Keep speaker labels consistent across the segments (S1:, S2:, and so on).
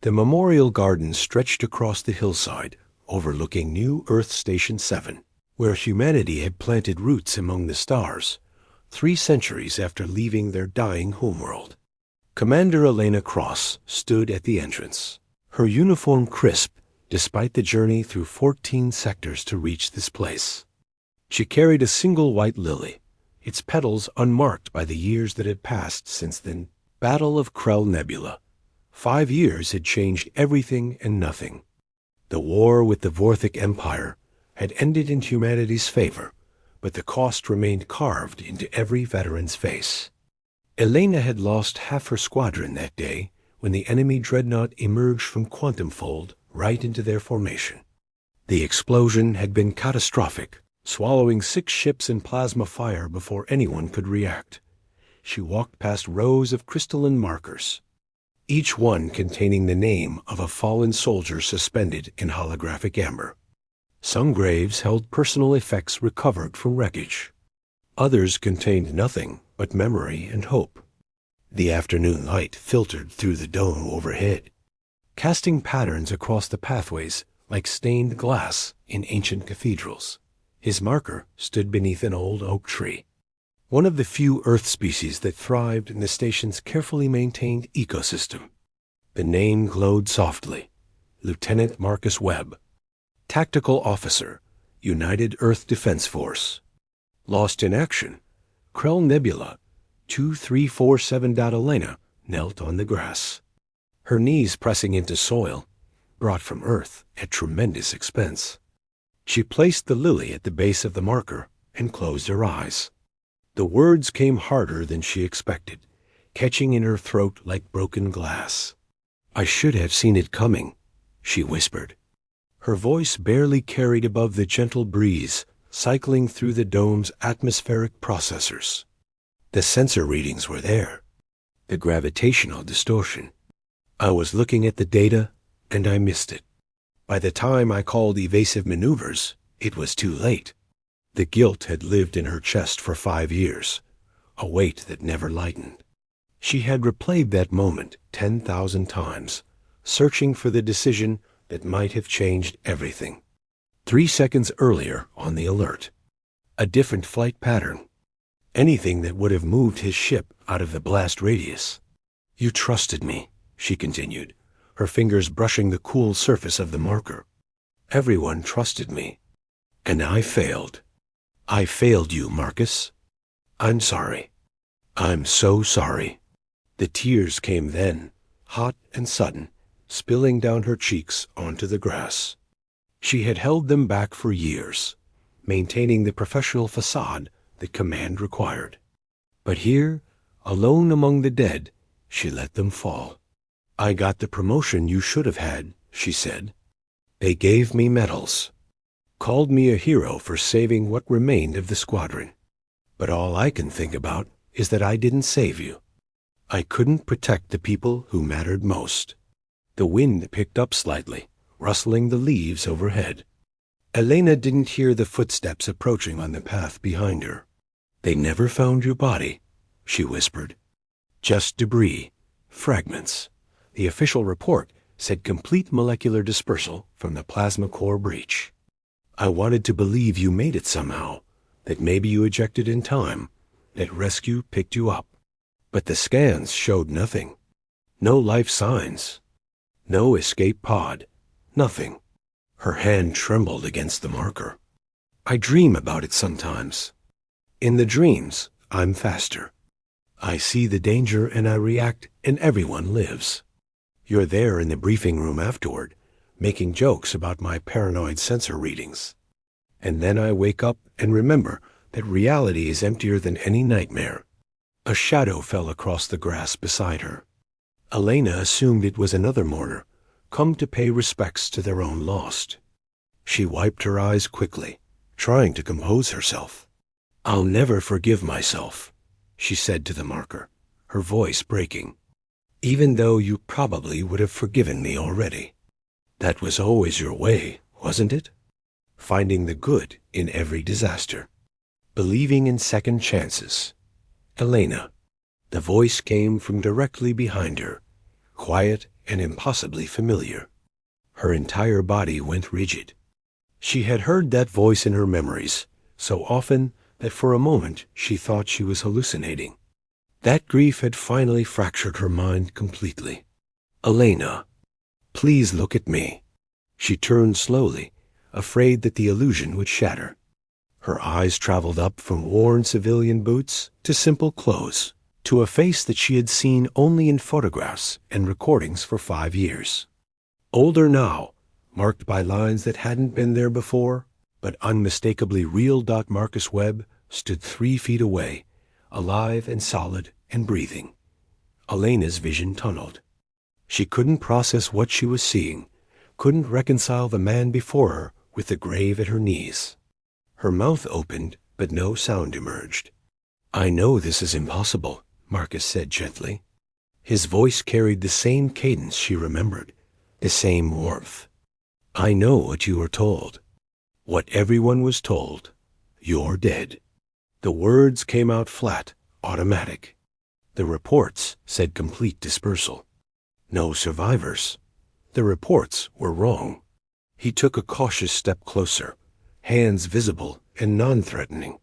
S1: The memorial garden stretched across the hillside, overlooking New Earth Station 7, where humanity had planted roots among the stars, 3 centuries after leaving their dying homeworld. Commander Elena Cross stood at the entrance, her uniform crisp despite the journey through 14 sectors to reach this place. She carried a single white lily, its petals unmarked by the years that had passed since the Battle of Krell Nebula. 5 years had changed everything and nothing. The war with the Vorthic Empire had ended in humanity's favor, but the cost remained carved into every veteran's face. Elena had lost half her squadron that day when the enemy dreadnought emerged from Quantum Fold right into their formation. The explosion had been catastrophic, swallowing 6 ships in plasma fire before anyone could react. She walked past rows of crystalline markers, each one containing the name of a fallen soldier suspended in holographic amber. Some graves held personal effects recovered from wreckage. Others contained nothing but memory and hope. The afternoon light filtered through the dome overhead, casting patterns across the pathways like stained glass in ancient cathedrals. His marker stood beneath an old oak tree, one of the few Earth species that thrived in the station's carefully maintained ecosystem. The name glowed softly: Lieutenant Marcus Webb, Tactical Officer, United Earth Defense Force. Lost in action, Krell Nebula, 2347. Elena knelt on the grass, her knees pressing into soil, brought from Earth at tremendous expense. She placed the lily at the base of the marker and closed her eyes. The words came harder than she expected, catching in her throat like broken glass. "I should have seen it coming," she whispered. Her voice barely carried above the gentle breeze cycling through the dome's atmospheric processors. The sensor readings were there, the gravitational distortion. I was looking at the data, and I missed it. By the time I called evasive maneuvers, it was too late. The guilt had lived in her chest for 5 years, a weight that never lightened. She had replayed that moment 10,000 times, searching for the decision that might have changed everything. 3 seconds earlier on the alert, a different flight pattern, anything that would have moved his ship out of the blast radius. "You trusted me," she continued, her fingers brushing the cool surface of the marker. "Everyone trusted me, and I failed. I failed you, Marcus. I'm sorry. I'm so sorry." The tears came then, hot and sudden, spilling down her cheeks onto the grass. She had held them back for years, maintaining the professional facade that command required. But here, alone among the dead, she let them fall. "I got the promotion you should have had," she said. "They gave me medals, called me a hero for saving what remained of the squadron. But all I can think about is that I didn't save you. I couldn't protect the people who mattered most." The wind picked up slightly, rustling the leaves overhead. Elena didn't hear the footsteps approaching on the path behind her. "They never found your body," she whispered. "Just debris, fragments. The official report said complete molecular dispersal from the plasma core breach. I wanted to believe you made it somehow, that maybe you ejected in time, that rescue picked you up. But the scans showed nothing. No life signs. No escape pod. Nothing." Her hand trembled against the marker. "I dream about it sometimes. In the dreams, I'm faster. I see the danger and I react, and everyone lives. You're there in the briefing room afterward, making jokes about my paranoid sensor readings. And then I wake up and remember that reality is emptier than any nightmare." A shadow fell across the grass beside her. Elena assumed it was another mourner, come to pay respects to their own lost. She wiped her eyes quickly, trying to compose herself. "I'll never forgive myself," she said to the marker, her voice breaking, "even though you probably would have forgiven me already. That was always your way, wasn't it? Finding the good in every disaster. Believing in second chances. Elena." The voice came from directly behind her, quiet and impossibly familiar. Her entire body went rigid. She had heard that voice in her memories so often that for a moment she thought she was hallucinating. That grief had finally fractured her mind completely. "Elena, please look at me." She turned slowly, afraid that the illusion would shatter. Her eyes traveled up from worn civilian boots to simple clothes, to a face that she had seen only in photographs and recordings for 5 years. Older now, marked by lines that hadn't been there before, but unmistakably real. Marcus Webb stood 3 feet away, alive and solid and breathing. Elena's vision tunneled. She couldn't process what she was seeing, couldn't reconcile the man before her with the grave at her knees. Her mouth opened, but no sound emerged. "I know this is impossible," Marcus said gently. His voice carried the same cadence she remembered, the same warmth. "I know what you were told. What everyone was told. You're dead." The words came out flat, automatic. The reports said complete dispersal. No survivors. The reports were wrong. He took a cautious step closer, hands visible and non-threatening.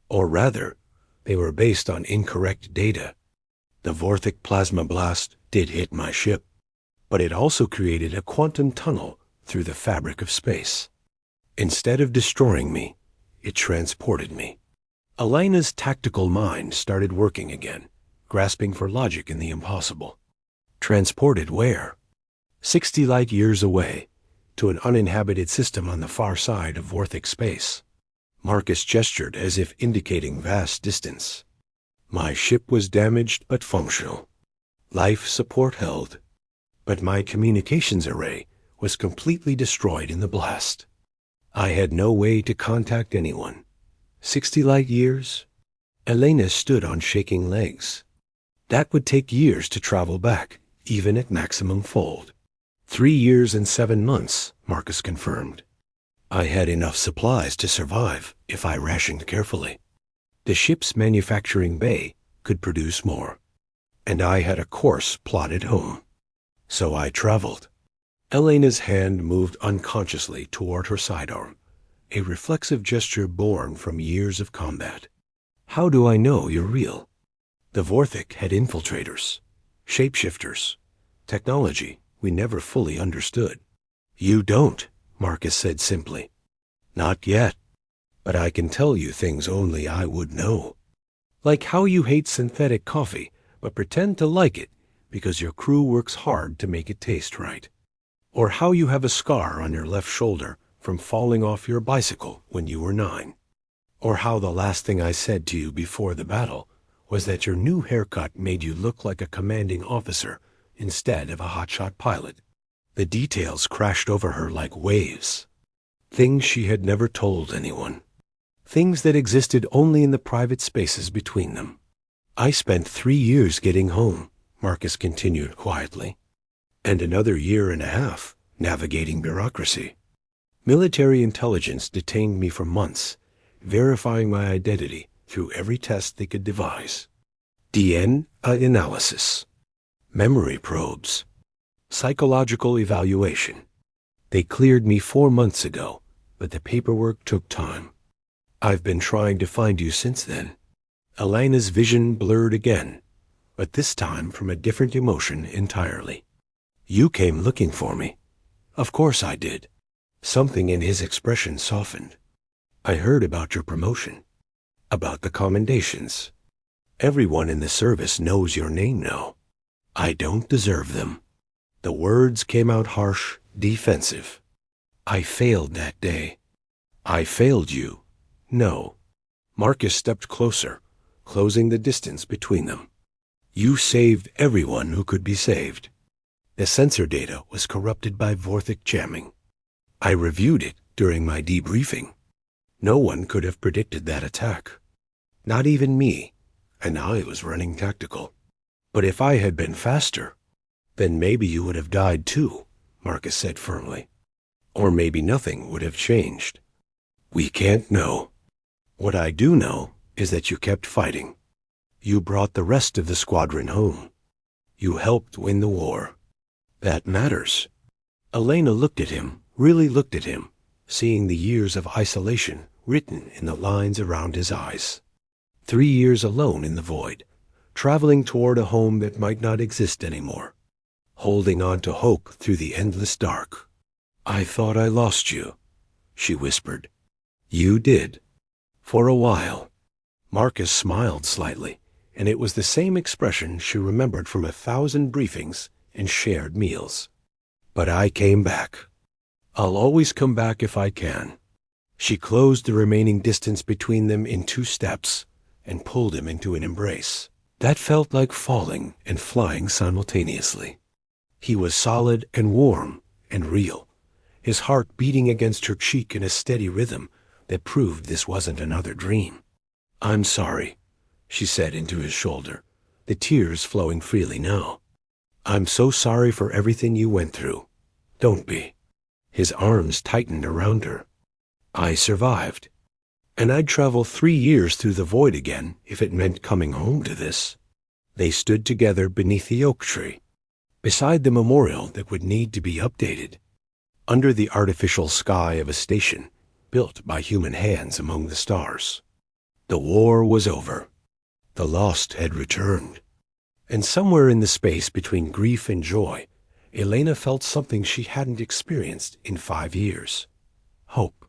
S1: Or rather, they were based on incorrect data. The Vorthic plasma blast did hit my ship, but it also created a quantum tunnel through the fabric of space. Instead of destroying me, it transported me. Elena's tactical mind started working again, grasping for logic in the impossible. Transported where? 60 light years away, to an uninhabited system on the far side of Vorthic space. Marcus gestured as if indicating vast distance. My ship was damaged but functional. Life support held. But my communications array was completely destroyed in the blast. I had no way to contact anyone. 60 light years? Elena stood on shaking legs. That would take years to travel back, even at maximum fold. 3 years and 7 months, Marcus confirmed. I had enough supplies to survive if I rationed carefully. The ship's manufacturing bay could produce more, and I had a course plotted home. So I traveled. Elena's hand moved unconsciously toward her sidearm, a reflexive gesture born from years of combat. How do I know you're real? The Vorthic had infiltrators, shapeshifters, technology we never fully understood. You don't, Marcus said simply. Not yet, but I can tell you things only I would know. Like how you hate synthetic coffee, but pretend to like it because your crew works hard to make it taste right. Or how you have a scar on your left shoulder from falling off your bicycle when you were 9. Or how the last thing I said to you before the battle was that your new haircut made you look like a commanding officer instead of a hotshot pilot. The details crashed over her like waves. Things she had never told anyone. Things that existed only in the private spaces between them. I spent 3 years getting home, Marcus continued quietly, and another 1.5 years navigating bureaucracy. Military intelligence detained me for months, verifying my identity through every test they could devise. DNA analysis, memory probes, psychological evaluation. They cleared me 4 months ago, but the paperwork took time. I've been trying to find you since then. Elena's vision blurred again, but this time from a different emotion entirely. You came looking for me. Of course I did. Something in his expression softened. I heard about your promotion, about the commendations. Everyone in the service knows your name now. I don't deserve them. The words came out harsh, defensive. I failed that day. I failed you. No. Marcus stepped closer, closing the distance between them. You saved everyone who could be saved. The sensor data was corrupted by Vorthic jamming. I reviewed it during my debriefing. No one could have predicted that attack. Not even me, and I was running tactical. But if I had been faster, then maybe you would have died too, Marcus said firmly. Or maybe nothing would have changed. We can't know. What I do know is that you kept fighting. You brought the rest of the squadron home. You helped win the war. That matters. Elena looked at him, really looked at him, seeing the years of isolation written in the lines around his eyes. 3 years alone in the void, traveling toward a home that might not exist anymore, holding on to hope through the endless dark. "I thought I lost you," she whispered. "You did. For a while." Marcus smiled slightly, and it was the same expression she remembered from 1,000 briefings and shared meals. "But I came back. I'll always come back if I can." She closed the remaining distance between them in 2 steps and pulled him into an embrace. That felt like falling and flying simultaneously. He was solid and warm and real, his heart beating against her cheek in a steady rhythm that proved this wasn't another dream. "I'm sorry," she said into his shoulder, the tears flowing freely now. "I'm so sorry for everything you went through. Don't be." His arms tightened around her. "I survived. And I'd travel 3 years through the void again if it meant coming home to this." They stood together beneath the oak tree, beside the memorial that would need to be updated, under the artificial sky of a station built by human hands among the stars. The war was over. The lost had returned. And somewhere in the space between grief and joy, Elena felt something she hadn't experienced in 5 years. Hope.